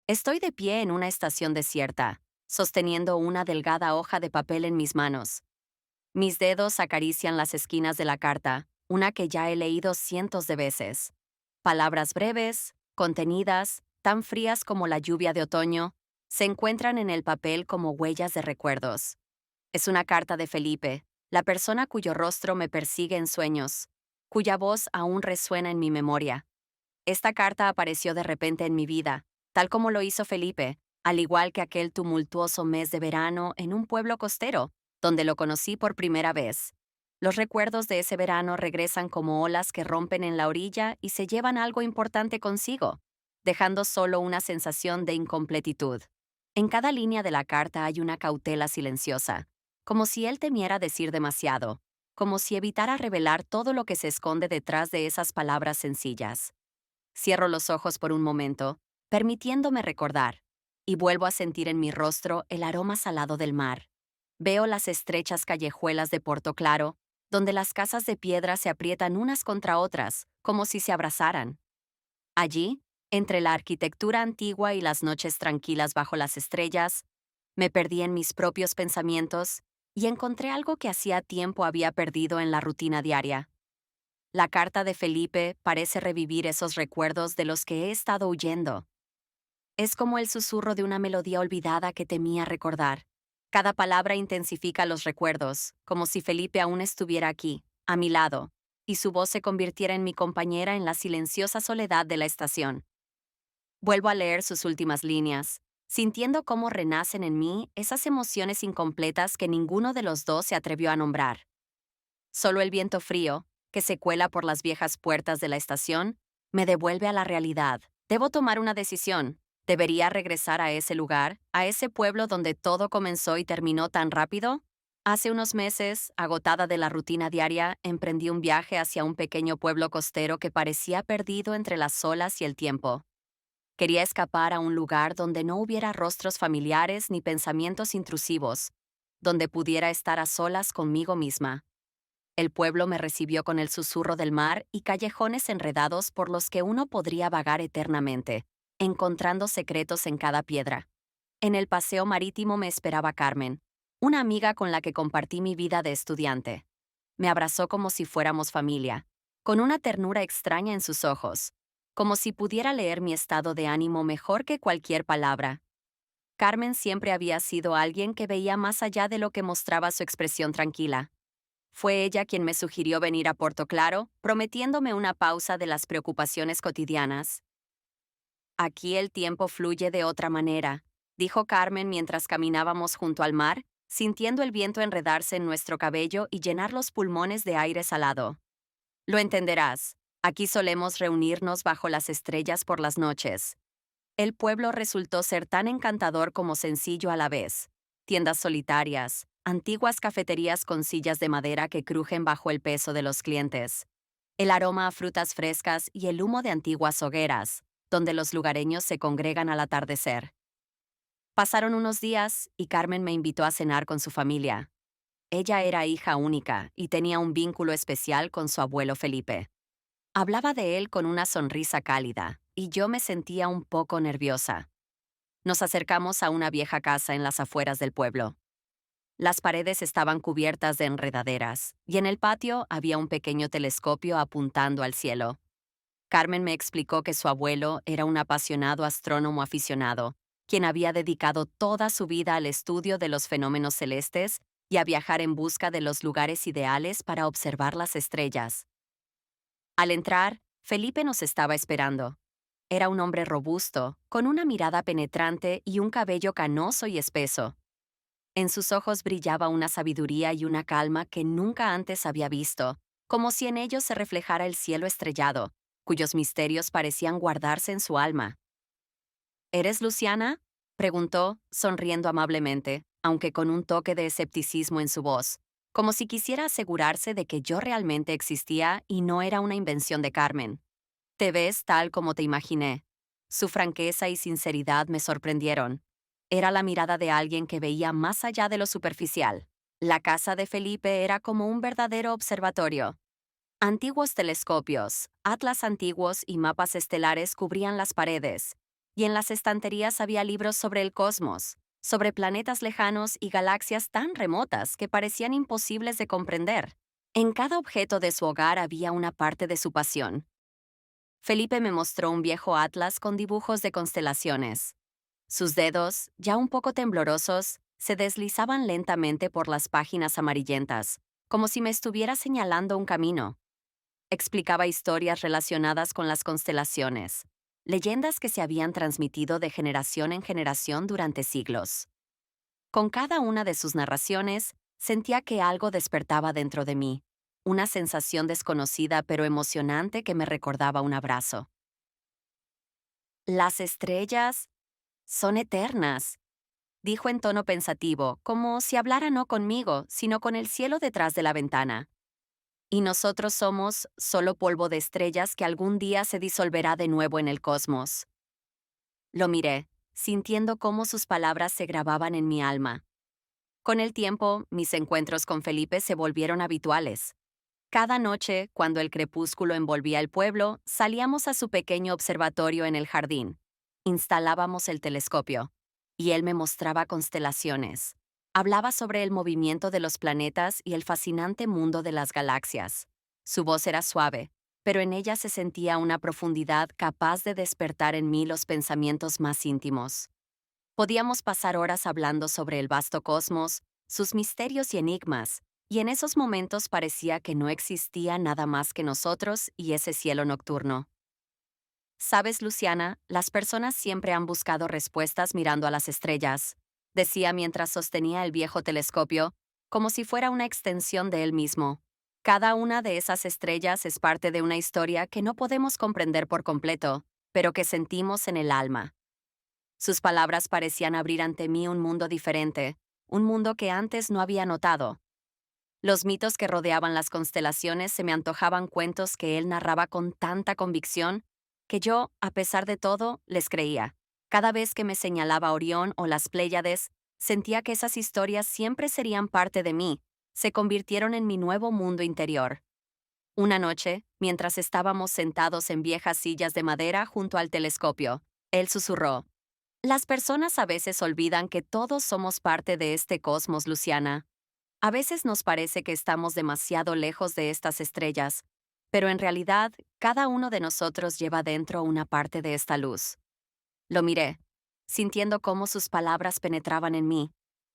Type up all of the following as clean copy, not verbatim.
Estoy de pie en una estación desierta, sosteniendo una delgada hoja de papel en mis manos. Mis dedos acarician las esquinas de la carta, una que ya he leído cientos de veces. Palabras breves, contenidas, tan frías como la lluvia de otoño, se encuentran en el papel como huellas de recuerdos. Es una carta de Felipe, la persona cuyo rostro me persigue en sueños, cuya voz aún resuena en mi memoria. Esta carta apareció de repente en mi vida, tal como lo hizo Felipe, al igual que aquel tumultuoso mes de verano en un pueblo costero, donde lo conocí por primera vez. Los recuerdos de ese verano regresan como olas que rompen en la orilla y se llevan algo importante consigo, dejando solo una sensación de incompletitud. En cada línea de la carta hay una cautela silenciosa, como si él temiera decir demasiado, como si evitara revelar todo lo que se esconde detrás de esas palabras sencillas. Cierro los ojos por un momento, permitiéndome recordar, y vuelvo a sentir en mi rostro el aroma salado del mar. Veo las estrechas callejuelas de Porto Claro, donde las casas de piedra se aprietan unas contra otras, como si se abrazaran. Allí, entre la arquitectura antigua y las noches tranquilas bajo las estrellas, me perdí en mis propios pensamientos y encontré algo que hacía tiempo había perdido en la rutina diaria. La carta de Felipe parece revivir esos recuerdos de los que he estado huyendo. Es como el susurro de una melodía olvidada que temía recordar. Cada palabra intensifica los recuerdos, como si Felipe aún estuviera aquí, a mi lado, y su voz se convirtiera en mi compañera en la silenciosa soledad de la estación. Vuelvo a leer sus últimas líneas, sintiendo cómo renacen en mí esas emociones incompletas que ninguno de los dos se atrevió a nombrar. Solo el viento frío, que se cuela por las viejas puertas de la estación, me devuelve a la realidad. Debo tomar una decisión. ¿Debería regresar a ese lugar, a ese pueblo donde todo comenzó y terminó tan rápido? Hace unos meses, agotada de la rutina diaria, emprendí un viaje hacia un pequeño pueblo costero que parecía perdido entre las olas y el tiempo. Quería escapar a un lugar donde no hubiera rostros familiares ni pensamientos intrusivos, donde pudiera estar a solas conmigo misma. El pueblo me recibió con el susurro del mar y callejones enredados por los que uno podría vagar eternamente, encontrando secretos en cada piedra. En el paseo marítimo me esperaba Carmen, una amiga con la que compartí mi vida de estudiante. Me abrazó como si fuéramos familia, con una ternura extraña en sus ojos, como si pudiera leer mi estado de ánimo mejor que cualquier palabra. Carmen siempre había sido alguien que veía más allá de lo que mostraba su expresión tranquila. Fue ella quien me sugirió venir a Porto Claro, prometiéndome una pausa de las preocupaciones cotidianas. Aquí el tiempo fluye de otra manera, dijo Carmen mientras caminábamos junto al mar, sintiendo el viento enredarse en nuestro cabello y llenar los pulmones de aire salado. Lo entenderás, aquí solemos reunirnos bajo las estrellas por las noches. El pueblo resultó ser tan encantador como sencillo a la vez. Tiendas solitarias, antiguas cafeterías con sillas de madera que crujen bajo el peso de los clientes. El aroma a frutas frescas y el humo de antiguas hogueras, donde los lugareños se congregan al atardecer. Pasaron unos días y Carmen me invitó a cenar con su familia. Ella era hija única y tenía un vínculo especial con su abuelo Felipe. Hablaba de él con una sonrisa cálida, y yo me sentía un poco nerviosa. Nos acercamos a una vieja casa en las afueras del pueblo. Las paredes estaban cubiertas de enredaderas, y en el patio había un pequeño telescopio apuntando al cielo. Carmen me explicó que su abuelo era un apasionado astrónomo aficionado, quien había dedicado toda su vida al estudio de los fenómenos celestes y a viajar en busca de los lugares ideales para observar las estrellas. Al entrar, Felipe nos estaba esperando. Era un hombre robusto, con una mirada penetrante y un cabello canoso y espeso. En sus ojos brillaba una sabiduría y una calma que nunca antes había visto, como si en ellos se reflejara el cielo estrellado, cuyos misterios parecían guardarse en su alma. ¿Eres Luciana?, preguntó, sonriendo amablemente, aunque con un toque de escepticismo en su voz, como si quisiera asegurarse de que yo realmente existía y no era una invención de Carmen. Te ves tal como te imaginé. Su franqueza y sinceridad me sorprendieron. Era la mirada de alguien que veía más allá de lo superficial. La casa de Felipe era como un verdadero observatorio. Antiguos telescopios, atlas antiguos y mapas estelares cubrían las paredes, y en las estanterías había libros sobre el cosmos, sobre planetas lejanos y galaxias tan remotas que parecían imposibles de comprender. En cada objeto de su hogar había una parte de su pasión. Felipe me mostró un viejo atlas con dibujos de constelaciones. Sus dedos, ya un poco temblorosos, se deslizaban lentamente por las páginas amarillentas, como si me estuviera señalando un camino. Explicaba historias relacionadas con las constelaciones, leyendas que se habían transmitido de generación en generación durante siglos. Con cada una de sus narraciones, sentía que algo despertaba dentro de mí, una sensación desconocida pero emocionante que me recordaba un abrazo. Las estrellas son eternas, dijo en tono pensativo, como si hablara no conmigo, sino con el cielo detrás de la ventana. Y nosotros somos solo polvo de estrellas que algún día se disolverá de nuevo en el cosmos. Lo miré, sintiendo cómo sus palabras se grababan en mi alma. Con el tiempo, mis encuentros con Felipe se volvieron habituales. Cada noche, cuando el crepúsculo envolvía el pueblo, salíamos a su pequeño observatorio en el jardín. Instalábamos el telescopio, y él me mostraba constelaciones. Hablaba sobre el movimiento de los planetas y el fascinante mundo de las galaxias. Su voz era suave, pero en ella se sentía una profundidad capaz de despertar en mí los pensamientos más íntimos. Podíamos pasar horas hablando sobre el vasto cosmos, sus misterios y enigmas, y en esos momentos parecía que no existía nada más que nosotros y ese cielo nocturno. Sabes, Luciana, las personas siempre han buscado respuestas mirando a las estrellas, decía mientras sostenía el viejo telescopio, como si fuera una extensión de él mismo. Cada una de esas estrellas es parte de una historia que no podemos comprender por completo, pero que sentimos en el alma. Sus palabras parecían abrir ante mí un mundo diferente, un mundo que antes no había notado. Los mitos que rodeaban las constelaciones se me antojaban cuentos que él narraba con tanta convicción que yo, a pesar de todo, les creía. Cada vez que me señalaba Orión o las Pléyades, sentía que esas historias siempre serían parte de mí, se convirtieron en mi nuevo mundo interior. Una noche, mientras estábamos sentados en viejas sillas de madera junto al telescopio, él susurró: las personas a veces olvidan que todos somos parte de este cosmos, Luciana. A veces nos parece que estamos demasiado lejos de estas estrellas, pero en realidad cada uno de nosotros lleva dentro una parte de esta luz. Lo miré, sintiendo cómo sus palabras penetraban en mí,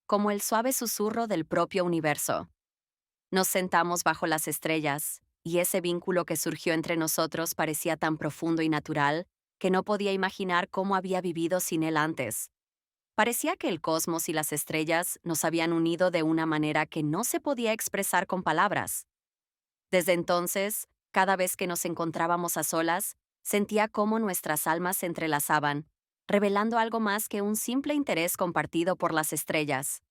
como el suave susurro del propio universo. Nos sentamos bajo las estrellas, y ese vínculo que surgió entre nosotros parecía tan profundo y natural que no podía imaginar cómo había vivido sin él antes. Parecía que el cosmos y las estrellas nos habían unido de una manera que no se podía expresar con palabras. Desde entonces, cada vez que nos encontrábamos a solas, sentía cómo nuestras almas se entrelazaban, revelando algo más que un simple interés compartido por las estrellas.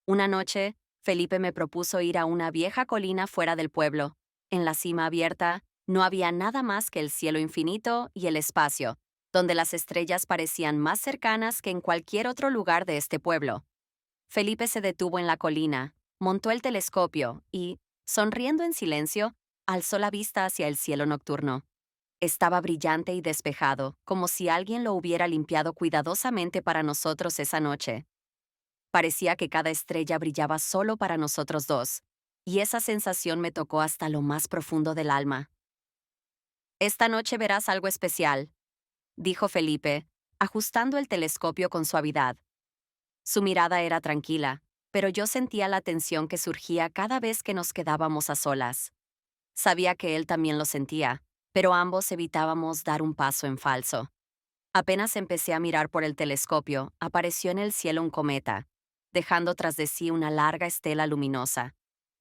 Una noche, Felipe me propuso ir a una vieja colina fuera del pueblo. En la cima abierta, no había nada más que el cielo infinito y el espacio, donde las estrellas parecían más cercanas que en cualquier otro lugar de este pueblo. Felipe se detuvo en la colina, montó el telescopio y, sonriendo en silencio, alzó la vista hacia el cielo nocturno. Estaba brillante y despejado, como si alguien lo hubiera limpiado cuidadosamente para nosotros esa noche. Parecía que cada estrella brillaba solo para nosotros dos, y esa sensación me tocó hasta lo más profundo del alma. Esta noche verás algo especial, dijo Felipe, ajustando el telescopio con suavidad. Su mirada era tranquila, pero yo sentía la tensión que surgía cada vez que nos quedábamos a solas. Sabía que él también lo sentía, pero ambos evitábamos dar un paso en falso. Apenas empecé a mirar por el telescopio, apareció en el cielo un cometa, dejando tras de sí una larga estela luminosa.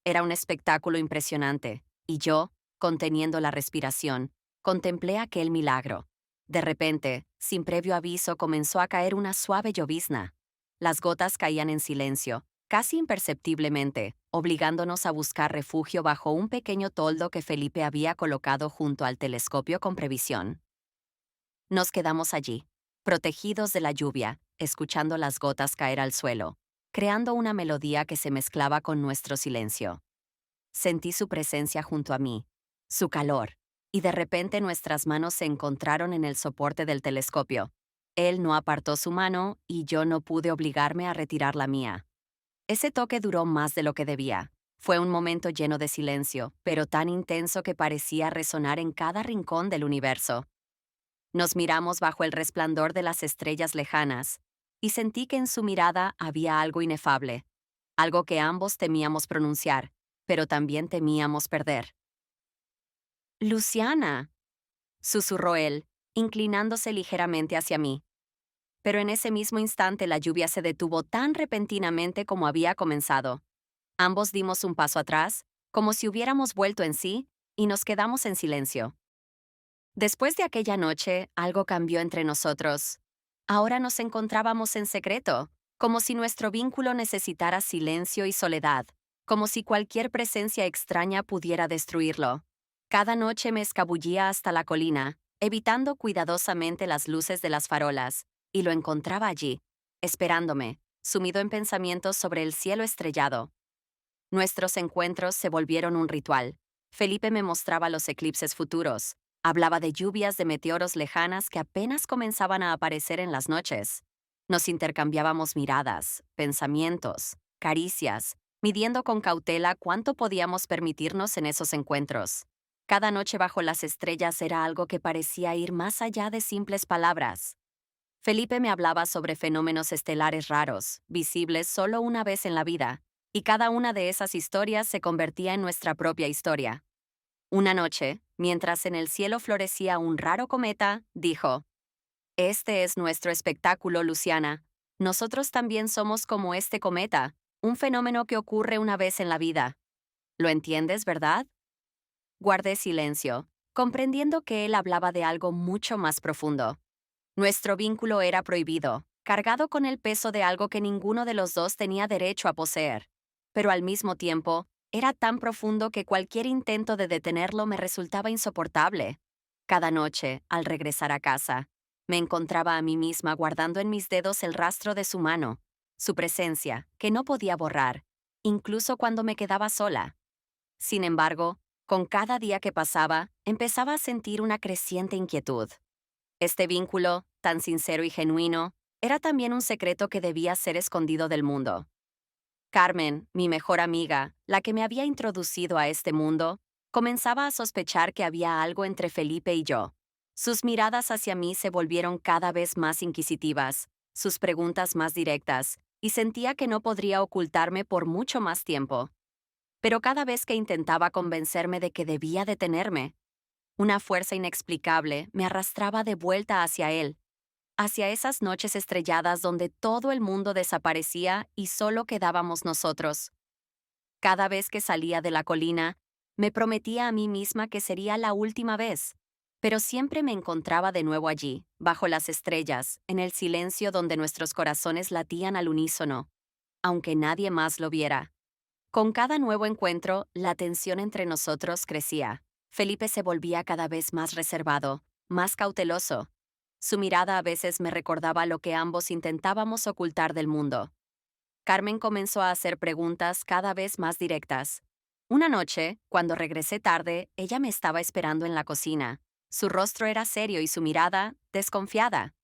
Era un espectáculo impresionante, y yo, conteniendo la respiración, contemplé aquel milagro. De repente, sin previo aviso, comenzó a caer una suave llovizna. Las gotas caían en silencio, casi imperceptiblemente, obligándonos a buscar refugio bajo un pequeño toldo que Felipe había colocado junto al telescopio con previsión. Nos quedamos allí, protegidos de la lluvia, escuchando las gotas caer al suelo, creando una melodía que se mezclaba con nuestro silencio. Sentí su presencia junto a mí, su calor, y de repente nuestras manos se encontraron en el soporte del telescopio. Él no apartó su mano y yo no pude obligarme a retirar la mía. Ese toque duró más de lo que debía. Fue un momento lleno de silencio, pero tan intenso que parecía resonar en cada rincón del universo. Nos miramos bajo el resplandor de las estrellas lejanas, y sentí que en su mirada había algo inefable, algo que ambos temíamos pronunciar, pero también temíamos perder. Luciana, susurró él, inclinándose ligeramente hacia mí. Pero en ese mismo instante la lluvia se detuvo tan repentinamente como había comenzado. Ambos dimos un paso atrás, como si hubiéramos vuelto en sí, y nos quedamos en silencio. Después de aquella noche, algo cambió entre nosotros. Ahora nos encontrábamos en secreto, como si nuestro vínculo necesitara silencio y soledad, como si cualquier presencia extraña pudiera destruirlo. Cada noche me escabullía hasta la colina, evitando cuidadosamente las luces de las farolas, y lo encontraba allí, esperándome, sumido en pensamientos sobre el cielo estrellado. Nuestros encuentros se volvieron un ritual. Felipe me mostraba los eclipses futuros. Hablaba de lluvias de meteoros lejanas que apenas comenzaban a aparecer en las noches. Nos intercambiábamos miradas, pensamientos, caricias, midiendo con cautela cuánto podíamos permitirnos en esos encuentros. Cada noche bajo las estrellas era algo que parecía ir más allá de simples palabras. Felipe me hablaba sobre fenómenos estelares raros, visibles solo una vez en la vida, y cada una de esas historias se convertía en nuestra propia historia. Una noche, mientras en el cielo florecía un raro cometa, dijo: Este es nuestro espectáculo, Luciana. Nosotros también somos como este cometa, un fenómeno que ocurre una vez en la vida. ¿Lo entiendes, verdad? Guardé silencio, comprendiendo que él hablaba de algo mucho más profundo. Nuestro vínculo era prohibido, cargado con el peso de algo que ninguno de los dos tenía derecho a poseer. Pero al mismo tiempo, era tan profundo que cualquier intento de detenerlo me resultaba insoportable. Cada noche, al regresar a casa, me encontraba a mí misma guardando en mis dedos el rastro de su mano, su presencia, que no podía borrar, incluso cuando me quedaba sola. Sin embargo, con cada día que pasaba, empezaba a sentir una creciente inquietud. Este vínculo, tan sincero y genuino, era también un secreto que debía ser escondido del mundo. Carmen, mi mejor amiga, la que me había introducido a este mundo, comenzaba a sospechar que había algo entre Felipe y yo. Sus miradas hacia mí se volvieron cada vez más inquisitivas, sus preguntas más directas, y sentía que no podría ocultarme por mucho más tiempo. Pero cada vez que intentaba convencerme de que debía detenerme, una fuerza inexplicable me arrastraba de vuelta hacia él, hacia esas noches estrelladas donde todo el mundo desaparecía y solo quedábamos nosotros. Cada vez que salía de la colina, me prometía a mí misma que sería la última vez, pero siempre me encontraba de nuevo allí, bajo las estrellas, en el silencio donde nuestros corazones latían al unísono, aunque nadie más lo viera. Con cada nuevo encuentro, la tensión entre nosotros crecía. Felipe se volvía cada vez más reservado, más cauteloso. Su mirada a veces me recordaba lo que ambos intentábamos ocultar del mundo. Carmen comenzó a hacer preguntas cada vez más directas. Una noche, cuando regresé tarde, ella me estaba esperando en la cocina. Su rostro era serio y su mirada, desconfiada.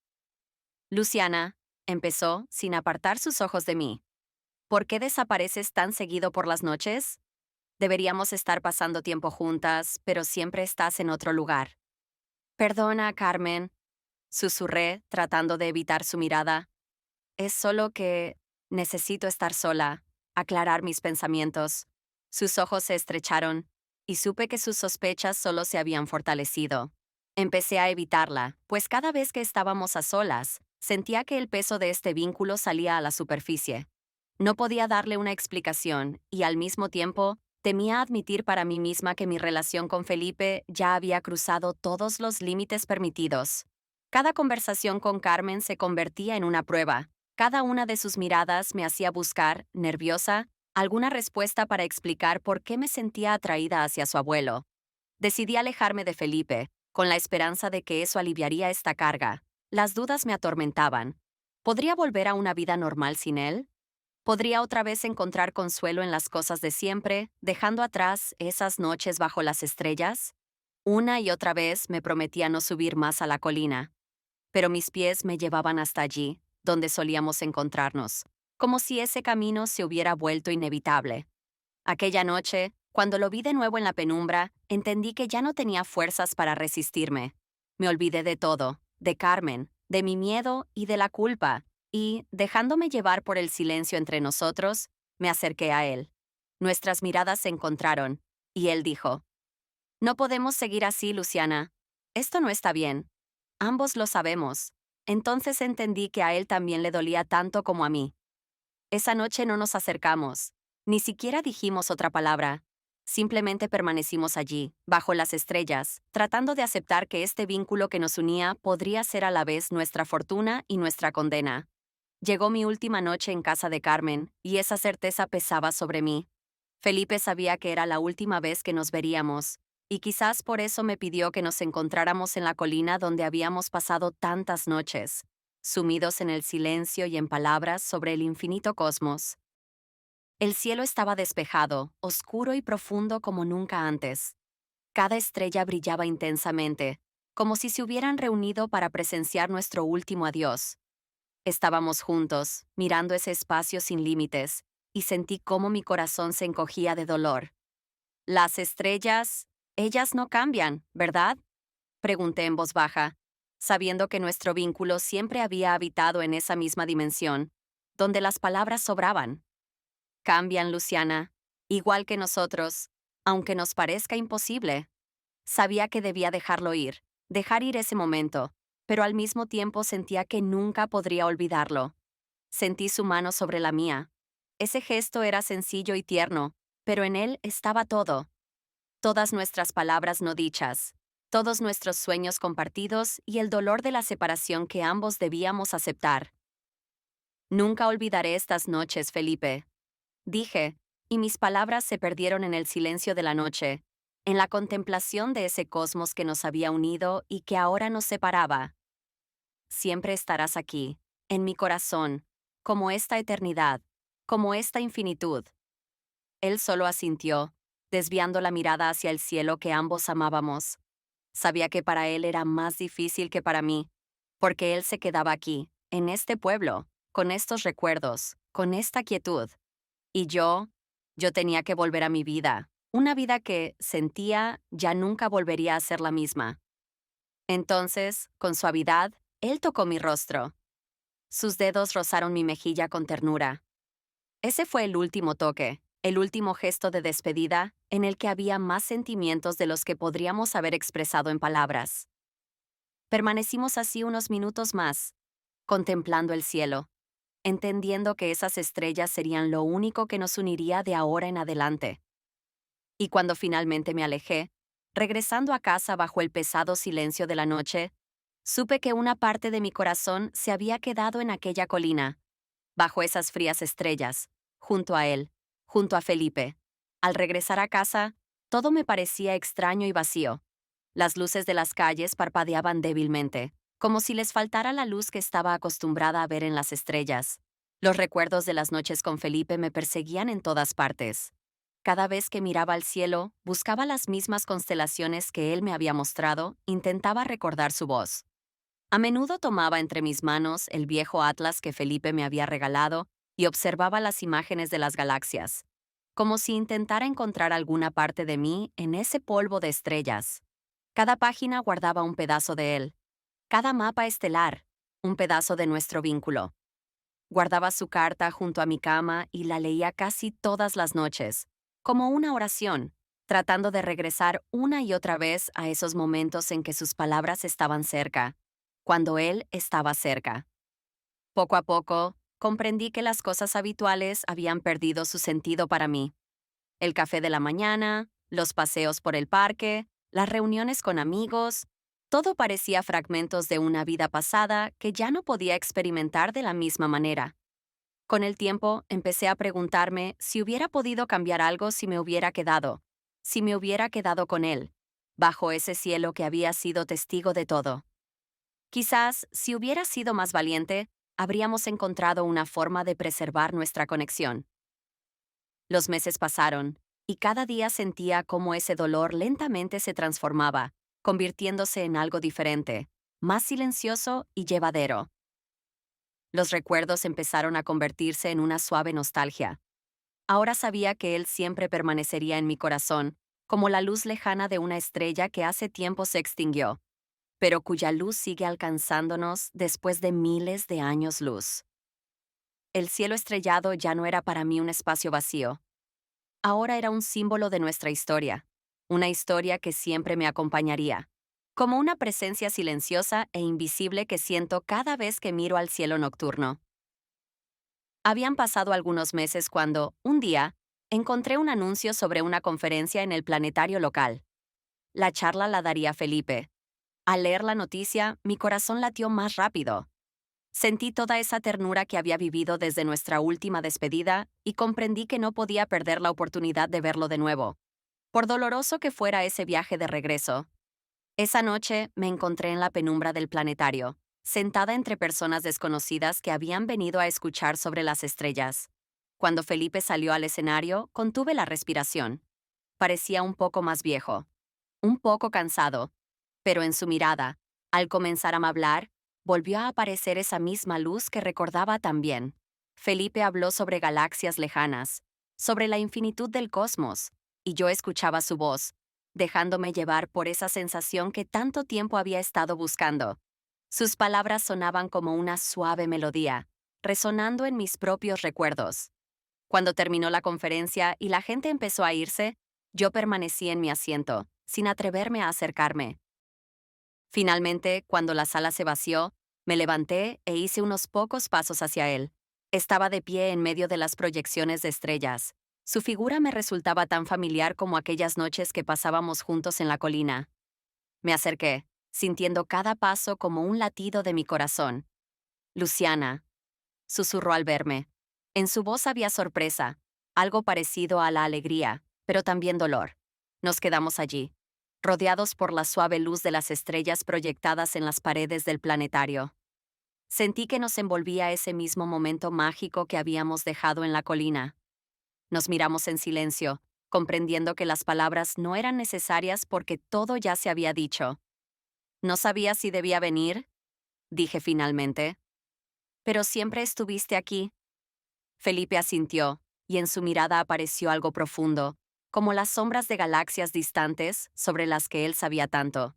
Luciana, empezó, sin apartar sus ojos de mí. ¿Por qué desapareces tan seguido por las noches? Deberíamos estar pasando tiempo juntas, pero siempre estás en otro lugar. Perdona, Carmen, susurré, tratando de evitar su mirada. Es solo que necesito estar sola, aclarar mis pensamientos. Sus ojos se estrecharon, y supe que sus sospechas solo se habían fortalecido. Empecé a evitarla, pues cada vez que estábamos a solas, sentía que el peso de este vínculo salía a la superficie. No podía darle una explicación, y al mismo tiempo, temía admitir para mí misma que mi relación con Felipe ya había cruzado todos los límites permitidos. Cada conversación con Carmen se convertía en una prueba. Cada una de sus miradas me hacía buscar, nerviosa, alguna respuesta para explicar por qué me sentía atraída hacia su abuelo. Decidí alejarme de Felipe, con la esperanza de que eso aliviaría esta carga. Las dudas me atormentaban. ¿Podría volver a una vida normal sin él? ¿Podría otra vez encontrar consuelo en las cosas de siempre, dejando atrás esas noches bajo las estrellas? Una y otra vez me prometía no subir más a la colina. pero mis pies me llevaban hasta allí, donde solíamos encontrarnos, como si ese camino se hubiera vuelto inevitable. Aquella noche, cuando lo vi de nuevo en la penumbra, entendí que ya no tenía fuerzas para resistirme. Me olvidé de todo, de Carmen, de mi miedo y de la culpa, y, dejándome llevar por el silencio entre nosotros, me acerqué a él. Nuestras miradas se encontraron, y él dijo: "No podemos seguir así, Luciana. Esto no está bien. Ambos lo sabemos". Entonces entendí que a él también le dolía tanto como a mí. Esa noche no nos acercamos, ni siquiera dijimos otra palabra. Simplemente permanecimos allí, bajo las estrellas, tratando de aceptar que este vínculo que nos unía podría ser a la vez nuestra fortuna y nuestra condena. Llegó mi última noche en casa de Carmen, y esa certeza pesaba sobre mí. Felipe sabía que era la última vez que nos veríamos, y quizás por eso me pidió que nos encontráramos en la colina donde habíamos pasado tantas noches, sumidos en el silencio y en palabras sobre el infinito cosmos. El cielo estaba despejado, oscuro y profundo como nunca antes. Cada estrella brillaba intensamente, como si se hubieran reunido para presenciar nuestro último adiós. Estábamos juntos, mirando ese espacio sin límites, y sentí cómo mi corazón se encogía de dolor. Las estrellas, ellas no cambian, ¿verdad? Pregunté en voz baja, sabiendo que nuestro vínculo siempre había habitado en esa misma dimensión, donde las palabras sobraban. Cambian, Luciana, igual que nosotros, aunque nos parezca imposible. Sabía que debía dejarlo ir, dejar ir ese momento, pero al mismo tiempo sentía que nunca podría olvidarlo. Sentí su mano sobre la mía. Ese gesto era sencillo y tierno, pero en él estaba todo. Todas nuestras palabras no dichas, todos nuestros sueños compartidos y el dolor de la separación que ambos debíamos aceptar. Nunca olvidaré estas noches, Felipe, dije, y mis palabras se perdieron en el silencio de la noche, en la contemplación de ese cosmos que nos había unido y que ahora nos separaba. Siempre estarás aquí, en mi corazón, como esta eternidad, como esta infinitud. Él solo asintió, desviando la mirada hacia el cielo que ambos amábamos. Sabía que para él era más difícil que para mí, porque él se quedaba aquí, en este pueblo, con estos recuerdos, con esta quietud. Y yo tenía que volver a mi vida, una vida que, sentía, ya nunca volvería a ser la misma. Entonces, con suavidad, él tocó mi rostro. Sus dedos rozaron mi mejilla con ternura. Ese fue el último toque, el último gesto de despedida, en el que había más sentimientos de los que podríamos haber expresado en palabras. Permanecimos así unos minutos más, contemplando el cielo, entendiendo que esas estrellas serían lo único que nos uniría de ahora en adelante. Y cuando finalmente me alejé, regresando a casa bajo el pesado silencio de la noche, supe que una parte de mi corazón se había quedado en aquella colina, bajo esas frías estrellas, junto a él, junto a Felipe. Al regresar a casa, todo me parecía extraño y vacío. Las luces de las calles parpadeaban débilmente, como si les faltara la luz que estaba acostumbrada a ver en las estrellas. Los recuerdos de las noches con Felipe me perseguían en todas partes. Cada vez que miraba al cielo, buscaba las mismas constelaciones que él me había mostrado, intentaba recordar su voz. A menudo tomaba entre mis manos el viejo atlas que Felipe me había regalado y observaba las imágenes de las galaxias, como si intentara encontrar alguna parte de mí en ese polvo de estrellas. Cada página guardaba un pedazo de él, cada mapa estelar, un pedazo de nuestro vínculo. Guardaba su carta junto a mi cama y la leía casi todas las noches, como una oración, tratando de regresar una y otra vez a esos momentos en que sus palabras estaban cerca, cuando él estaba cerca. Poco a poco, comprendí que las cosas habituales habían perdido su sentido para mí. El café de la mañana, los paseos por el parque, las reuniones con amigos, todo parecía fragmentos de una vida pasada que ya no podía experimentar de la misma manera. Con el tiempo, empecé a preguntarme si hubiera podido cambiar algo si me hubiera quedado con él, bajo ese cielo que había sido testigo de todo. Quizás, si hubiera sido más valiente, habríamos encontrado una forma de preservar nuestra conexión. Los meses pasaron, y cada día sentía cómo ese dolor lentamente se transformaba, convirtiéndose en algo diferente, más silencioso y llevadero. Los recuerdos empezaron a convertirse en una suave nostalgia. Ahora sabía que él siempre permanecería en mi corazón, como la luz lejana de una estrella que hace tiempo se extinguió, pero cuya luz sigue alcanzándonos después de miles de años luz. El cielo estrellado ya no era para mí un espacio vacío. Ahora era un símbolo de nuestra historia, una historia que siempre me acompañaría, como una presencia silenciosa e invisible que siento cada vez que miro al cielo nocturno. Habían pasado algunos meses cuando, un día, encontré un anuncio sobre una conferencia en el planetario local. La charla la daría Felipe. Al leer la noticia, mi corazón latió más rápido. Sentí toda esa ternura que había vivido desde nuestra última despedida y comprendí que no podía perder la oportunidad de verlo de nuevo, por doloroso que fuera ese viaje de regreso. Esa noche me encontré en la penumbra del planetario, sentada entre personas desconocidas que habían venido a escuchar sobre las estrellas. Cuando Felipe salió al escenario, contuve la respiración. Parecía un poco más viejo, un poco cansado, pero en su mirada, al comenzar a hablar, volvió a aparecer esa misma luz que recordaba tan bien. Felipe habló sobre galaxias lejanas, sobre la infinitud del cosmos, y yo escuchaba su voz, dejándome llevar por esa sensación que tanto tiempo había estado buscando. Sus palabras sonaban como una suave melodía, resonando en mis propios recuerdos. Cuando terminó la conferencia y la gente empezó a irse, yo permanecí en mi asiento, sin atreverme a acercarme. Finalmente, cuando la sala se vació, me levanté e hice unos pocos pasos hacia él. Estaba de pie en medio de las proyecciones de estrellas. Su figura me resultaba tan familiar como aquellas noches que pasábamos juntos en la colina. Me acerqué, sintiendo cada paso como un latido de mi corazón. Luciana, susurró al verme. En su voz había sorpresa, algo parecido a la alegría, pero también dolor. Nos quedamos allí, rodeados por la suave luz de las estrellas proyectadas en las paredes del planetario. Sentí que nos envolvía ese mismo momento mágico que habíamos dejado en la colina. Nos miramos en silencio, comprendiendo que las palabras no eran necesarias porque todo ya se había dicho. No sabía si debía venir, dije finalmente. Pero siempre estuviste aquí. Felipe asintió, y en su mirada apareció algo profundo, como las sombras de galaxias distantes sobre las que él sabía tanto.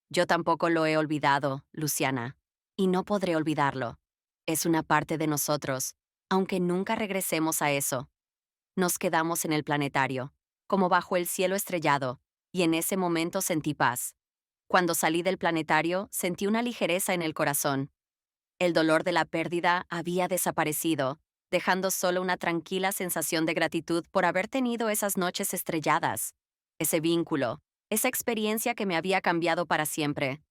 Yo tampoco lo he olvidado, Luciana, y no podré olvidarlo. Es una parte de nosotros, aunque nunca regresemos a eso. Nos quedamos en el planetario, como bajo el cielo estrellado, y en ese momento sentí paz. Cuando salí del planetario, sentí una ligereza en el corazón. El dolor de la pérdida había desaparecido, dejando solo una tranquila sensación de gratitud por haber tenido esas noches estrelladas, ese vínculo, esa experiencia que me había cambiado para siempre.